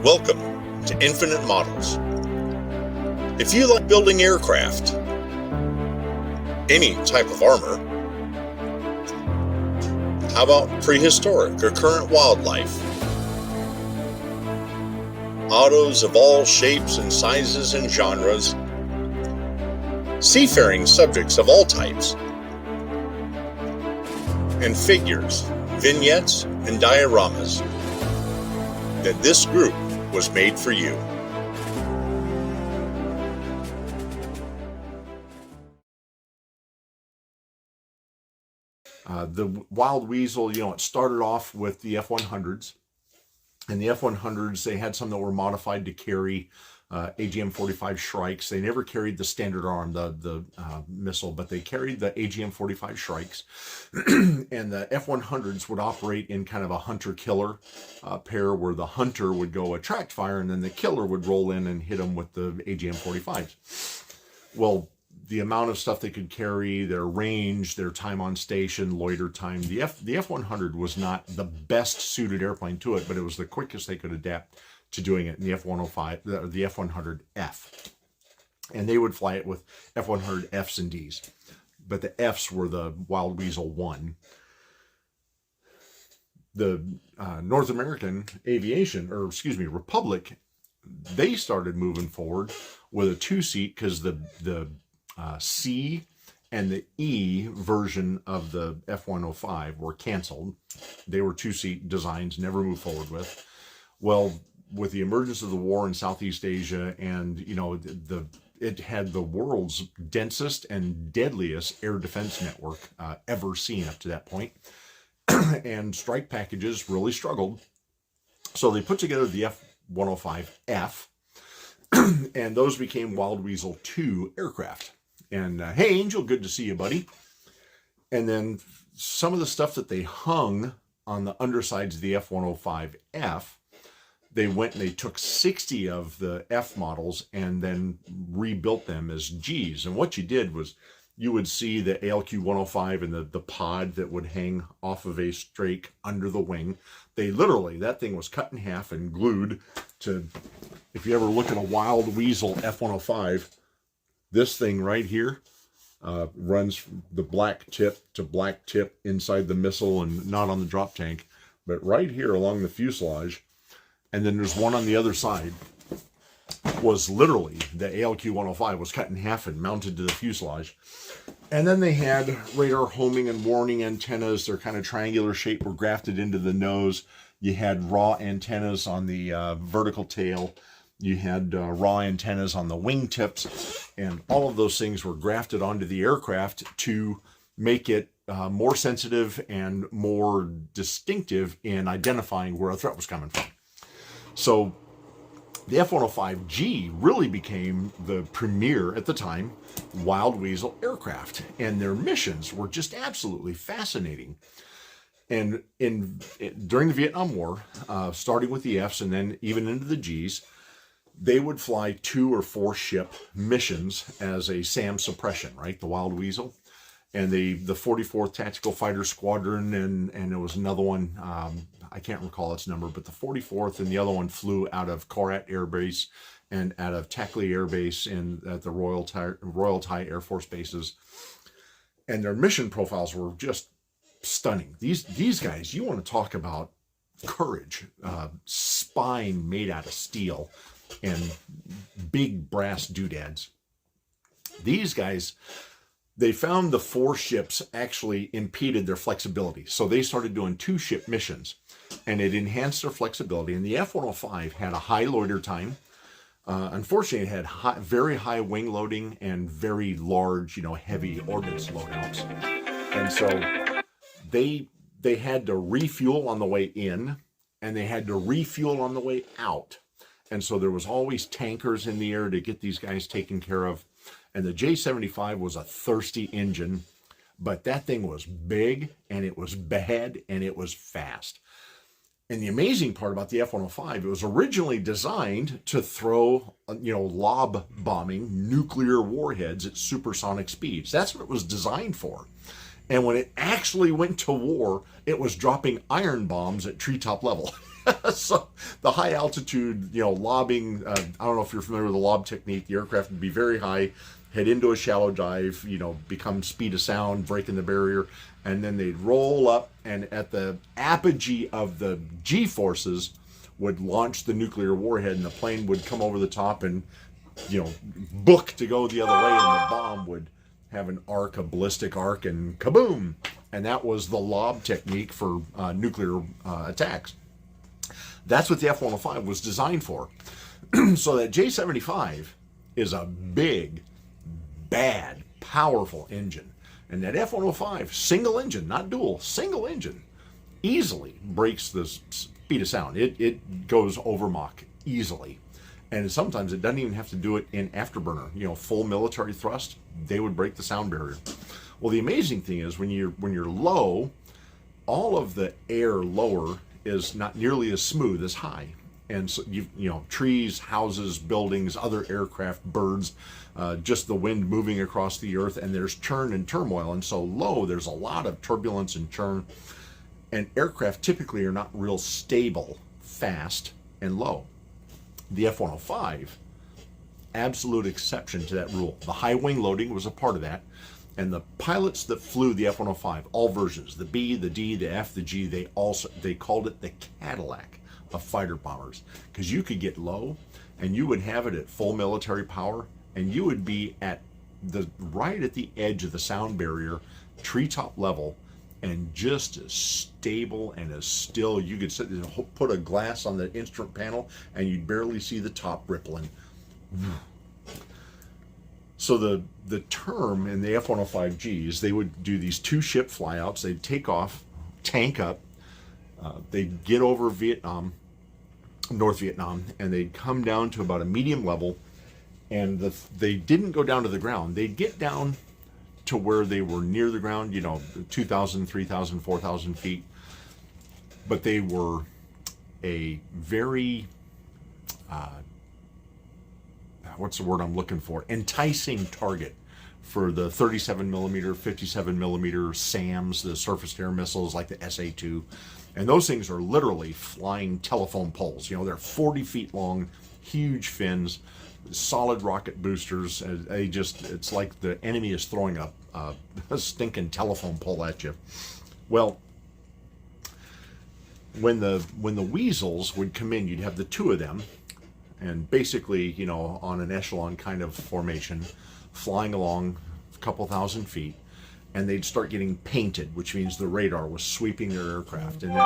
Welcome to Infinite Models. If you like building aircraft, any type of armor, how about prehistoric or current wildlife? Autos of all shapes and sizes and genres, seafaring subjects of all types, and figures, vignettes, and dioramas, then this group was made for you. The Wild Weasel, it started off with the F-100s. And the F-100s, they had some that were modified to carry AGM-45 Shrikes. They never carried the standard arm, the missile, but they carried the AGM-45 Shrikes. And the F-100s would operate in kind of a hunter-killer pair, where the hunter would go attract fire, and then the killer would roll in and hit them with the AGM-45s. Well, the amount of stuff they could carry, their range, their time on station, loiter time, the F-100 was not the best suited airplane to it, but it was the quickest they could adapt to doing it in the F-105, the F-100F. And they would fly it with F-100Fs and Ds. But the Fs were the Wild Weasel 1. The North American Aviation, Republic, they started moving forward with a two-seat because the C and the E version of the F-105 were canceled. They were two-seat designs, never moved forward with. Well, with the emergence of the war in Southeast Asia, and it had the world's densest and deadliest air defense network ever seen up to that point, and strike packages really struggled. So they put together the F-105F, and those became Wild Weasel 2 aircraft. And hey, Angel, good to see you, buddy. And then some of the stuff that they hung on the undersides of the F-105F, they went and they took 60 of the F models and then rebuilt them as Gs. And what you did was you would see the ALQ-105 and the pod that would hang off of a strake under the wing. They literally, that thing was cut in half and glued to, if you ever look at a Wild Weasel F-105, this thing right here runs from the black tip to black tip inside the missile and not on the drop tank, but right here along the fuselage. And then there's one on the other side, was literally the ALQ-105 was cut in half and mounted to the fuselage. And then they had radar homing and warning antennas. They're kind of triangular shape, were grafted into the nose. You had raw antennas on the vertical tail. You had raw antennas on the wingtips, and all of those things were grafted onto the aircraft to make it more sensitive and more distinctive in identifying where a threat was coming from. So the F-105G really became the premier, at the time, Wild Weasel aircraft, and their missions were just absolutely fascinating. And during the Vietnam War, starting with the Fs and then even into the Gs, they would fly 2 or 4 ship missions as a SAM suppression, right? The Wild Weasel. And the 44th Tactical Fighter Squadron, and there was another one, I can't recall its number, but the 44th and the other one flew out of Korat Air Base and out of Tackley Air Base at the Royal Thai Air Force bases. And their mission profiles were just stunning. These guys, you want to talk about courage, spine made out of steel, and big brass doodads. These guys, they found the 4 ships actually impeded their flexibility. So they started doing 2-ship missions, and it enhanced their flexibility. And the F-105 had a high loiter time. Unfortunately, it had very high wing loading and very large, heavy ordnance loadouts. And so they had to refuel on the way in, and they had to refuel on the way out. And so there was always tankers in the air to get these guys taken care of. And the J-75 was a thirsty engine, but that thing was big, and it was bad, and it was fast. And the amazing part about the F-105, it was originally designed to throw, lob bombing nuclear warheads at supersonic speeds. That's what it was designed for. And when it actually went to war, it was dropping iron bombs at treetop level. So the high altitude, lobbing, I don't know if you're familiar with the lob technique. The aircraft would be very high, head into a shallow dive, become speed of sound, breaking the barrier, and then they'd roll up, and at the apogee of the G forces would launch the nuclear warhead, and the plane would come over the top and, book to go the other way, and the bomb would have an arc, a ballistic arc, and kaboom! And that was the lob technique for nuclear attacks. That's what the F-105 was designed for. So that J-75 is a big, bad, powerful engine. And that F-105, single engine, not dual, single engine, easily breaks the speed of sound. It goes over Mach easily. And sometimes it doesn't even have to do it in afterburner. Full military thrust, they would break the sound barrier. Well, the amazing thing is when you're low, all of the air lower is not nearly as smooth as high. And so trees, houses, buildings, other aircraft, birds, just the wind moving across the earth, and there's churn and turmoil. And so low, there's a lot of turbulence and churn. And aircraft typically are not real stable, fast, and low. The F-105, absolute exception to that rule. The high wing loading was a part of that. And the pilots that flew the F-105, all versions, the B, the D, the F, the G, they called it the Cadillac of fighter bombers, because you could get low and you would have it at full military power, and you would be right at the edge of the sound barrier, treetop level, and just as stable and as still. You could put a glass on the instrument panel and you'd barely see the top rippling. So the term in the F-105Gs, they would do these 2-ship flyouts. They'd take off, tank up, they'd get over Vietnam, North Vietnam, and they'd come down to about a medium level, and they didn't go down to the ground. They'd get down to where they were near the ground, 2,000, 3,000, 4,000 feet, but they were a very what's the word I'm looking for? Enticing target for the 37 millimeter, 57 millimeter SAMs, the surface to air missiles like the SA-2. And those things are literally flying telephone poles. They're 40 feet long, huge fins, solid rocket boosters. It's like the enemy is throwing a stinking telephone pole at you. Well, when the Weasels would come in, you'd have the two of them, and basically, on an echelon kind of formation, flying along a couple thousand feet, and they'd start getting painted, which means the radar was sweeping their aircraft. And then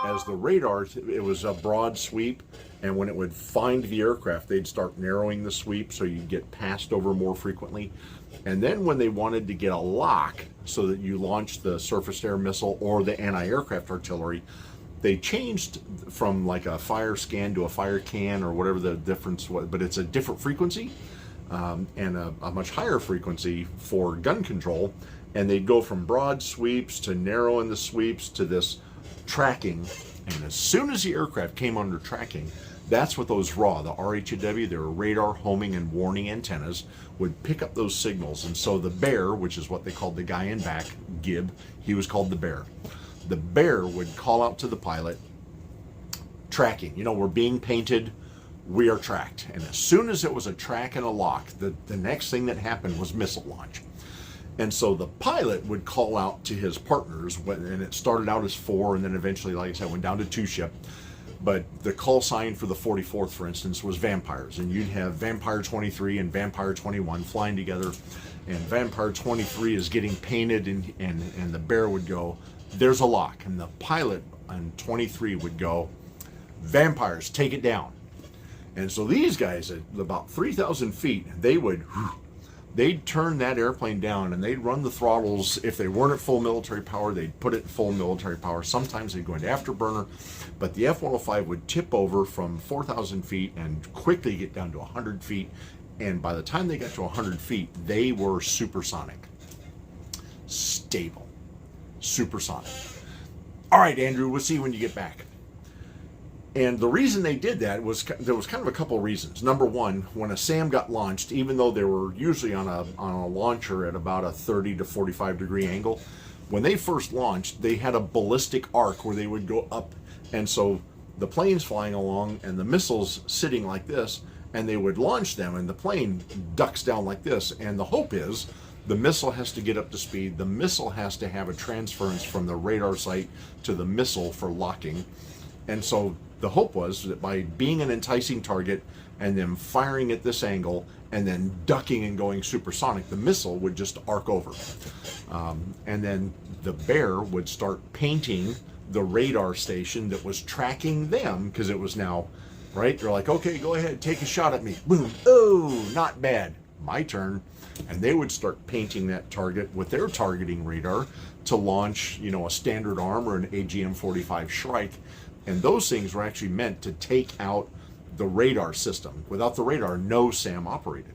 as the radar, it was a broad sweep, and when it would find the aircraft, they'd start narrowing the sweep so you'd get passed over more frequently. And then when they wanted to get a lock so that you launched the surface air missile or the anti-aircraft artillery, they changed from like a fire scan to a fire can or whatever the difference was, but it's a different frequency and a much higher frequency for gun control. And they'd go from broad sweeps to narrowing the sweeps to this tracking. And as soon as the aircraft came under tracking, that's what those RAW, the RHW, their radar homing and warning antennas, would pick up those signals. And so the bear, which is what they called the guy in back, Gib, he was called the bear. The bear would call out to the pilot, tracking. We're being painted, we are tracked. And as soon as it was a track and a lock, the next thing that happened was missile launch. And so the pilot would call out to his partners, and it started out as 4, and then eventually, like I said, went down to 2-ship. But the call sign for the 44th, for instance, was Vampires. And you'd have Vampire 23 and Vampire 21 flying together. And Vampire 23 is getting painted, and the bear would go, there's a lock. And the pilot on 23 would go, Vampires, take it down. And so these guys at about 3,000 feet, they'd turn that airplane down and they'd run the throttles. If they weren't at full military power, they'd put it at full military power. Sometimes they'd go into afterburner, but the F-105 would tip over from 4,000 feet and quickly get down to 100 feet. And by the time they got to 100 feet, they were supersonic. Stable. Supersonic. All right, Andrew, we'll see you when you get back. And the reason they did that was, there was kind of a couple of reasons. Number one, when a SAM got launched, even though they were usually on a launcher at about a 30 to 45 degree angle, when they first launched, they had a ballistic arc where they would go up. And so the planes flying along and the missiles sitting like this, and they would launch them and the plane ducks down like this. And the hope is the missile has to get up to speed. The missile has to have a transference from the radar site to the missile for locking. And so the hope was that by being an enticing target and then firing at this angle and then ducking and going supersonic, the missile would just arc over. And then the bear would start painting the radar station that was tracking them, because it was now, right? They're like, okay, go ahead, take a shot at me. Boom. Oh, not bad. My turn. And they would start painting that target with their targeting radar to launch, a standard arm or an AGM-45 Shrike. And those things were actually meant to take out the radar system. Without the radar, no SAM operated.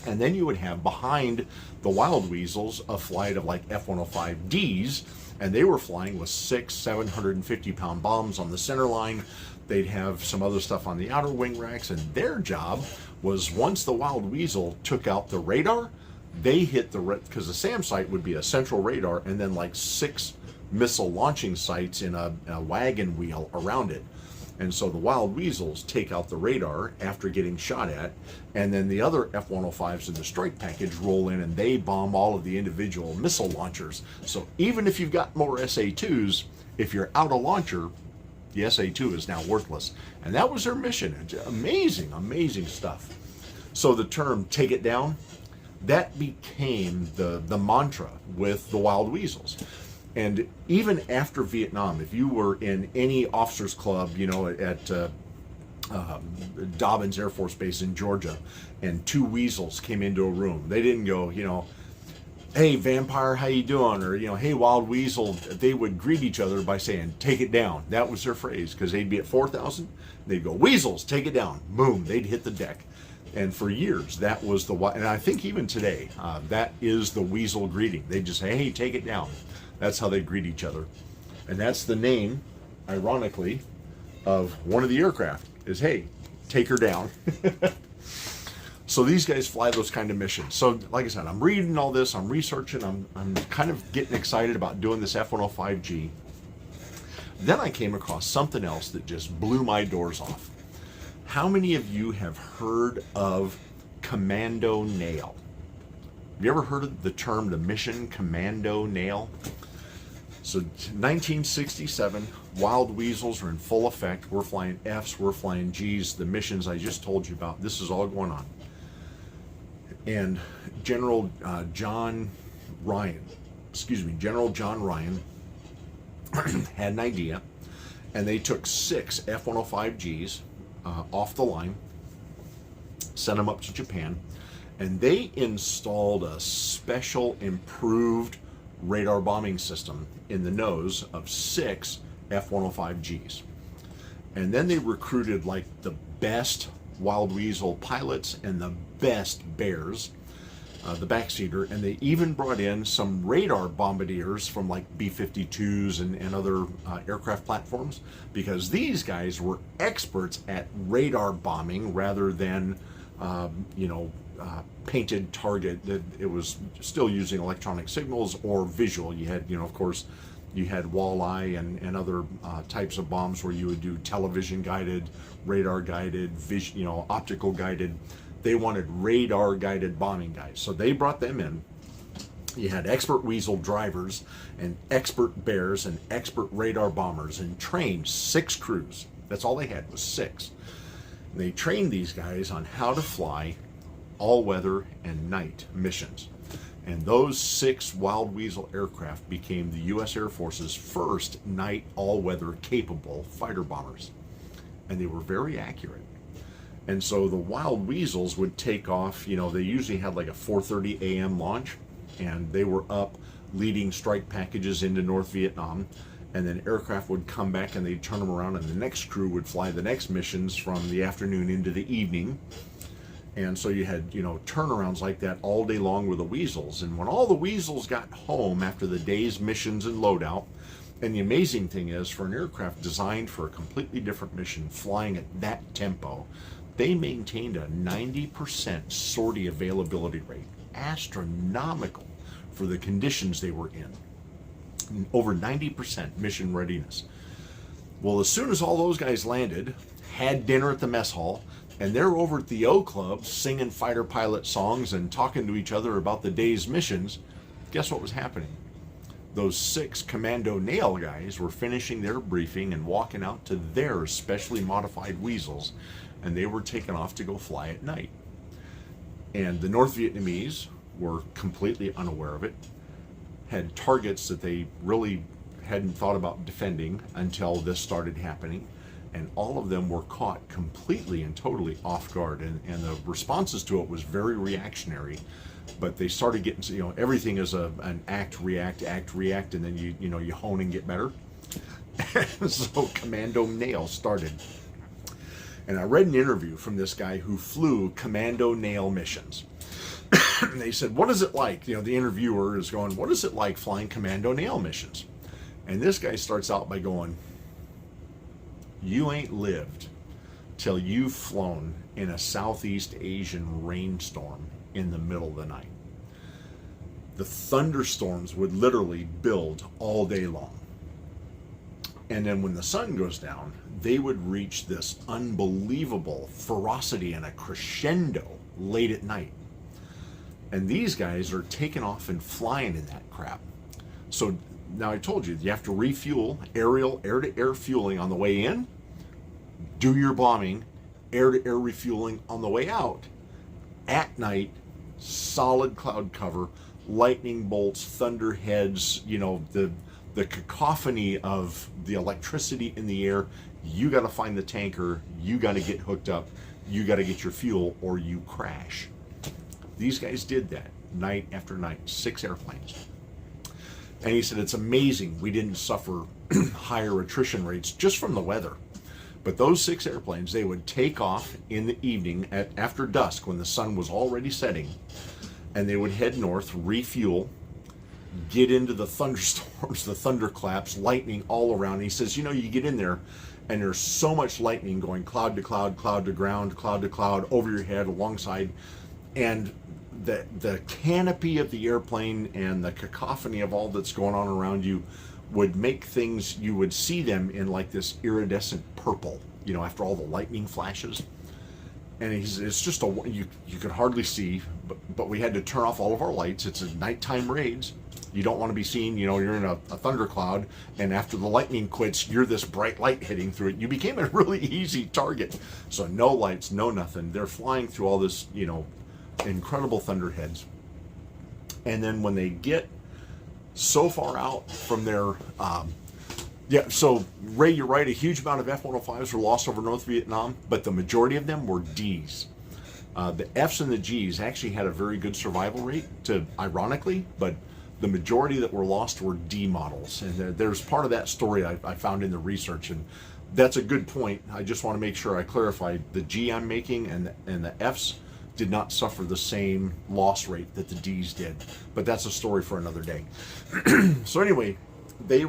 And then you would have behind the Wild Weasels a flight of like F-105Ds, and they were flying with 750-pound bombs on the center line. They'd have some other stuff on the outer wing racks, and their job was, once the Wild Weasel took out the radar, they hit because the SAM site would be a central radar and then like 6 missile launching sites in a wagon wheel around it. And so the Wild Weasels take out the radar after getting shot at, and then the other F-105s in the strike package roll in and they bomb all of the individual missile launchers. So even if you've got more SA-2s, if you're out a launcher, the SA-2 is now worthless. And that was their mission. Amazing, amazing stuff. So the term "take it down," that became the mantra with the Wild Weasels. And even after Vietnam, if you were in any officers club, at Dobbins Air Force Base in Georgia, and 2 weasels came into a room, they didn't go, hey, vampire, how you doing? Or, hey, wild weasel. They would greet each other by saying, take it down. That was their phrase, because they'd be at 4,000. They'd go, weasels, take it down. Boom, they'd hit the deck. And for years, that was and I think even today, that is the weasel greeting. They just say, hey, take it down. That's how they greet each other. And that's the name, ironically, of one of the aircraft is, hey, take her down. So these guys fly those kind of missions. So like I said, I'm reading all this, I'm researching, I'm kind of getting excited about doing this F-105G. Then I came across something else that just blew my doors off. How many of you have heard of Commando nail? Have you ever heard of the term, the mission Commando nail? So 1967, Wild Weasels are in full effect. We're flying Fs, we're flying Gs, the missions I just told you about. This is all going on. And General John Ryan had an idea, and they took 6 F-105Gs off the line, sent them up to Japan, and they installed a special improved radar bombing system in the nose of 6 F-105Gs. And then they recruited like the best Wild Weasel pilots and the best bears, the backseater, and they even brought in some radar bombardiers from like B-52s and other aircraft platforms, because these guys were experts at radar bombing rather than painted target. It was still using electronic signals or visual. You had, of course, you had walleye and other types of bombs where you would do television guided, radar guided, optical guided. They wanted radar guided bombing guys. So they brought them in. You had expert weasel drivers and expert bears and expert radar bombers, and trained 6 crews. That's all they had, was 6. And they trained these guys on how to fly all-weather and night missions. And those 6 Wild Weasel aircraft became the U.S. Air Force's first night all-weather capable fighter bombers. And they were very accurate. And so the Wild Weasels would take off, they usually had like a 4:30 a.m. launch, and they were up leading strike packages into North Vietnam. And then aircraft would come back and they'd turn them around, and the next crew would fly the next missions from the afternoon into the evening. And so you had, turnarounds like that all day long with the Weasels. And when all the Weasels got home after the day's missions and loadout, and the amazing thing is, for an aircraft designed for a completely different mission, flying at that tempo, they maintained a 90% sortie availability rate. Astronomical for the conditions they were in. Over 90% mission readiness. Well, as soon as all those guys landed, had dinner at the mess hall, and they're over at the O Club singing fighter pilot songs and talking to each other about the day's missions, guess what was happening? Those 6 Commando Nail guys were finishing their briefing and walking out to their specially modified Weasels, and they were taken off to go fly at night. And the North Vietnamese were completely unaware of it, had targets that they really hadn't thought about defending until this started happening, and all of them were caught completely and totally off guard, and the responses to it was very reactionary. But they started getting, everything is an act, react, and then you hone and get better. So Commando Nail started. And I read an interview from this guy who flew Commando Nail missions. And they said, what is it like? The interviewer is going, what is it like flying Commando Nail missions? And this guy starts out by going, you ain't lived till you've flown in a Southeast Asian rainstorm in the middle of the night. The thunderstorms would literally build all day long. And then when the sun goes down, they would reach this unbelievable ferocity and a crescendo late at night. And these guys are taking off and flying in that crap. So now I told you have to refuel, aerial, air-to-air fueling on the way in, do your bombing, air-to-air refueling on the way out. At night, solid cloud cover, lightning bolts, thunderheads, the cacophony of the electricity in the air. You got to find the tanker, you got to get hooked up, you got to get your fuel, or you crash. These guys did that night after night, 6 airplanes. And he said, it's amazing we didn't suffer higher attrition rates just from the weather. But those 6 airplanes, they would take off in the evening after dusk when the sun was already setting, and they would head north, refuel, get into the thunderstorms, the thunderclaps, lightning all around. And he says, you get in there, and there's so much lightning going cloud to cloud, cloud to ground, cloud to cloud, over your head, alongside, and the canopy of the airplane and the cacophony of all that's going on around you would make things, you would see them in like this iridescent purple, after all the lightning flashes. And it's just you could hardly see, but we had to turn off all of our lights. It's a nighttime raids. You don't want to be seen, you're in a thundercloud, and after the lightning quits, you're this bright light hitting through it. You became a really easy target. So no lights, no nothing. They're flying through all this, incredible thunderheads. And then when they get so far out from their, so Ray, you're right, a huge amount of F-105s were lost over North Vietnam, but the majority of them were Ds. The Fs and the Gs actually had a very good survival rate, ironically, but the majority that were lost were D models. And there's part of that story I found in the research, and that's a good point. I just want to make sure I clarify the G I'm making and the Fs did not suffer the same loss rate that the Ds did, but that's a story for another day. So anyway, they'd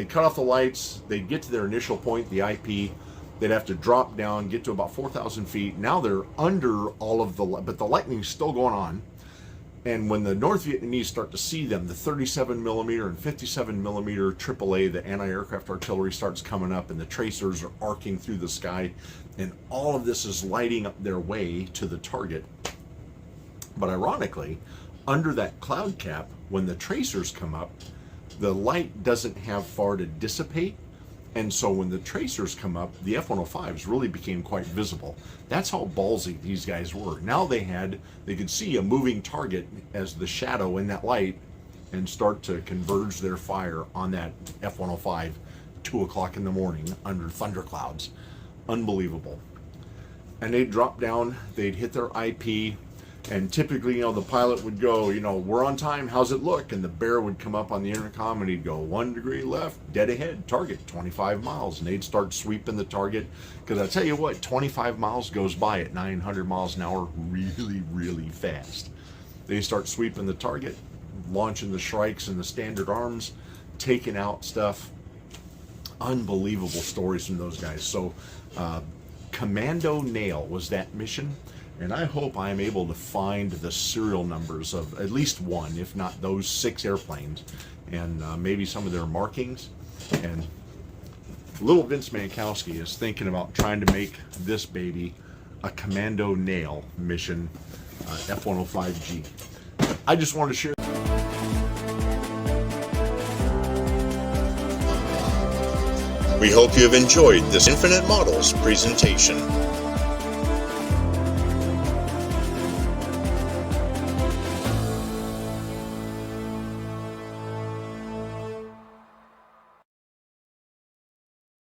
cut off the lights, they'd get to their initial point, the IP, they'd have to drop down, get to about 4,000 feet. Now they're under all of but the lightning's still going on. And when the North Vietnamese start to see them, the 37 millimeter and 57 millimeter AAA, the anti-aircraft artillery, starts coming up, and the tracers are arcing through the sky, and all of this is lighting up their way to the target. But ironically, under that cloud cap, when the tracers come up, the light doesn't have far to dissipate. And so when the tracers come up, the F-105s really became quite visible. That's how ballsy these guys were. Now they could see a moving target as the shadow in that light and start to converge their fire on that F-105 2 o'clock in the morning under thunderclouds. Unbelievable. And they'd drop down, they'd hit their IP, and typically, the pilot would go, we're on time, how's it look? And the bear would come up on the intercom and he'd go, 1 degree left, dead ahead, target, 25 miles. And they'd start sweeping the target. Because I tell you what, 25 miles goes by at 900 miles an hour really, really fast. They start sweeping the target, launching the Shrikes and the Standard Arms, taking out stuff. Unbelievable stories from those guys. So, Commando Nail was that mission. And I hope I'm able to find the serial numbers of at least one, if not those 6 airplanes, and maybe some of their markings. And little Vince Mankowski is thinking about trying to make this baby a Commando nail mission F-105G. I just wanted to share. We hope you have enjoyed this Infinite Models presentation.